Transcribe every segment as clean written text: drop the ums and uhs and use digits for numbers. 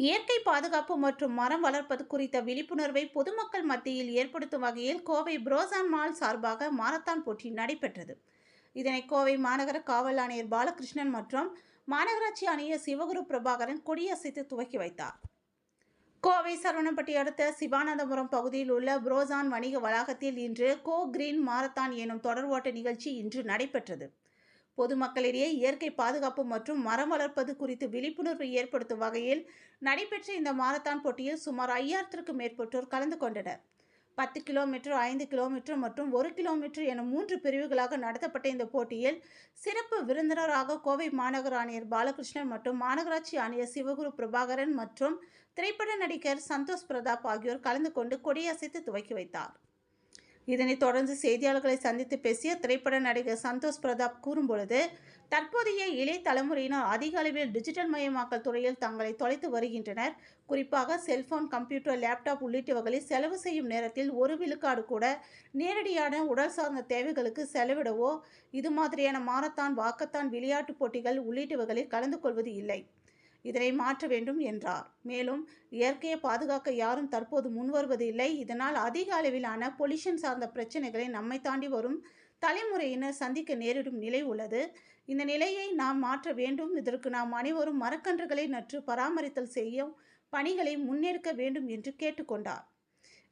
இயற்கை பாதுகாப்பு மற்றும் மரம் வளர்ப்பது குறித்த விழிப்புணர்வை பொதுமக்கள் மத்தியில் ஏற்படுத்தும் வகையில் கோவை புரோசான் மால் சார்பாக மாரத்தான் போட்டி நடைபெற்றது. இதனை கோவை மாநகர காவல் ஆணையர் பாலகிருஷ்ணன் மற்றும் மாநகராட்சி ஆணையர் சிவகுரு பிரபாகரன் கொடியசைத்து துவக்கி வைத்தார். கோவை சரவணம்பட்டி அடுத்த சிவானந்தபுரம் பகுதியில் உள்ள புரோசான் வணிக வளாகத்தில் இன்று கோ கிரீன் மாரத்தான் எனும் தொடர் ஓட்ட நிகழ்ச்சி இன்று நடைபெற்றது. பொதுமக்களிடையே இயற்கை பாதுகாப்பு மற்றும் மரம் வளர்ப்பது குறித்து விழிப்புணர்வு ஏற்படுத்தும் வகையில் நடைபெற்ற இந்த மாரத்தான் போட்டியில் சுமார் 5000க்கும் மேற்பட்டோர் கலந்து கொண்டனர். 10 கிலோமீட்டர், 5 கிலோமீட்டர் மற்றும் 1 கிலோமீட்டர் என 3 பிரிவுகளாக நடத்தப்பட்ட இந்த போட்டியில் சிறப்பு விருந்தினராக கோவை மாநகர ஆணையர் பாலகிருஷ்ணன் மற்றும் மாநகராட்சி ஆணையர் சிவகுரு பிரபாகரன் மற்றும் திரைப்பட நடிகர் சந்தோஷ் பிரதாப் ஆகியோர் கலந்து கொண்டு கொடியசைத்து துவக்கி வைத்தார். இதனைத் தொடர்ந்து செய்தியாளர்களை சந்தித்து பேசிய திரைப்பட நடிகர் சந்தோஷ் பிரதாப் கூறும்பொழுது, தற்போதைய இளைய தலைமுறையினர் அதிக அளவில் டிஜிட்டல் மயமாக்கல் துறையில் தங்களை தொலைத்து வருகின்றனர். குறிப்பாக செல்போன், கம்ப்யூட்டர், லேப்டாப் உள்ளிட்டவைகளில் செலவு செய்யும் நேரத்தில் 1 விழுக்காடு கூட நேரடியான உடல் சார்ந்த தேவைகளுக்கு செலவிடவோ இது மாதிரியான மாரத்தான், வாக்கத்தான், விளையாட்டுப் போட்டிகள் உள்ளிட்டவைகளில் கலந்து கொள்வது இல்லை. இதனை மாற்ற வேண்டும் என்றார். மேலும் இயற்கையை பாதுகாக்க யாரும் தற்போது முன்வருவது இல்லை. இதனால் அதிக அளவிலான பொல்யூஷன் சார்ந்த பிரச்சனைகளை நம்மை தாண்டி வரும் தலைமுறையினர் சந்திக்க நேரிடும் நிலை உள்ளது. இந்த நிலையை நாம் மாற்ற வேண்டும். இதற்கு நாம் அனைவரும் மரக்கன்றுகளை நட்டு பராமரித்தல் செய்யும் பணிகளை முன்னெடுக்க வேண்டும் என்று கேட்டுக்கொண்டார்.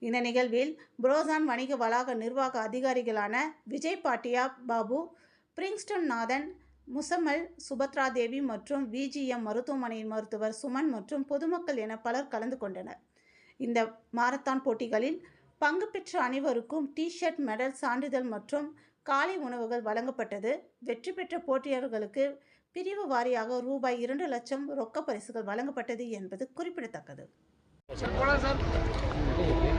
இந்த நிகழ்வில் புரோசான் வணிக வளாக நிர்வாக அதிகாரிகளான விஜய் பாட்டியா பாபு, பிரிங்ஸ்டன் நாதன், முசம்மல், சுபத்ரா தேவி மற்றும் VGM மருத்துவமனையின் மருத்துவர் சுமன் மற்றும் பொதுமக்கள் என பலர் கலந்து கொண்டனர். இந்த மாரத்தான் போட்டிகளில் பங்கு பெற்ற அனைவருக்கும் டி-ஷர்ட், மெடல், சான்றிதழ் மற்றும் காலை உணவுகள் வழங்கப்பட்டது. வெற்றி பெற்ற போட்டியாளர்களுக்கு பிரிவு வாரியாக ரூபாய் 2 லட்சம் ரொக்க பரிசுகள் வழங்கப்பட்டது என்பது குறிப்பிடத்தக்கது.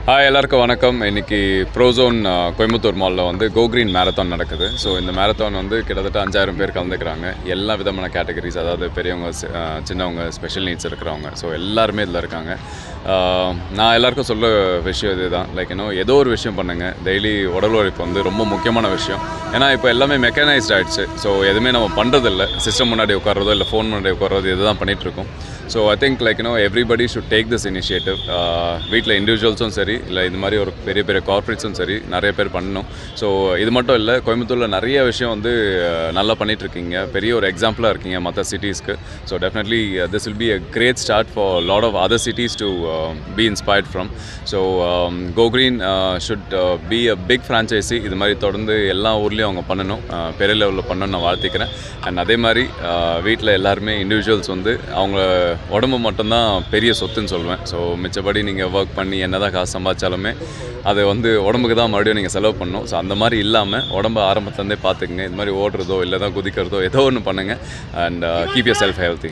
ஹாய், எல்லாருக்கும் வணக்கம். இன்றைக்கி ப்ரோசோன் கோயம்புத்தூர் மாலில் வந்து கோ கிரீன் மேரத்தான் நடக்குது. ஸோ இந்த மேரத்தான் வந்து கிட்டத்தட்ட 5000 பேர் கலந்துக்கிறாங்க. எல்லா விதமான கேட்டகரிஸ், அதாவது பெரியவங்க, சின்னவங்க, ஸ்பெஷல் நீட்ஸ் இருக்கிறவங்க, ஸோ எல்லாருமே இதில் இருக்காங்க. நான் எல்லாருக்கும் சொல்ல விஷயம் இது தான், லைக் ஏதோ ஒரு விஷயம் பண்ணுங்கள். டெய்லி உடல் உழைப்பு வந்து ரொம்ப முக்கியமான விஷயம். ஏன்னா இப்போ எல்லாமே மெக்கனைஸ்ட் ஆகிடுச்சு. ஸோ எதுவுமே நம்ம பண்ணுறதில்ல. சிஸ்டம் முன்னாடி உட்காரதோ இல்லை ஃபோன் முன்னாடி உட்காரதோ இது தான் பண்ணிகிட்ருக்கோம். So I think like everybody should take this initiative. வீட்டில் இண்டிவிஜுவல்ஸும் சரி, இல்லை இது மாதிரி ஒரு பெரிய பெரிய கார்ப்பரேட்ஸும் சரி, நிறைய பேர் பண்ணணும். ஸோ இது மட்டும் இல்லை, கோயம்புத்தூரில் நிறைய விஷயம் வந்து நல்லா பண்ணிகிட்ருக்கீங்க. பெரிய ஒரு எக்ஸாம்பிளாக இருக்கீங்க மற்ற சிட்டிஸ்க்கு. So definitely this will be a great start for lot of other cities to be inspired from. So go green should be a big franchisee. இது மாதிரி தொடர்ந்து எல்லா ஊர்லேயும் அவங்க பண்ணணும், பெரிய லெவலில் பண்ணணும்னு நான் வாழ்த்திக்கிறேன். அண்ட் அதே மாதிரி வீட்டில் எல்லாருமே இண்டிவிஜுவல்ஸ் வந்து அவங்க உடம்பு மட்டும்தான் பெரிய சொத்துன்னு சொல்லுவேன். ஸோ மிச்சப்படி நீங்கள் ஒர்க் பண்ணி என்ன தான் காசு சம்பாதிச்சாலுமே அது வந்து உடம்புக்கு தான் மறுபடியும் நீங்கள் செலவு பண்ணணும். ஸோ அந்த மாதிரி இல்லாமல் உடம்பு ஆரம்பத்துலேருந்தே பார்த்துக்குங்க. இது மாதிரி ஓடுறதோ இல்லை தான் குதிக்கிறதோ ஏதோ ஒன்று பண்ணுங்கள். And keep your self healthy.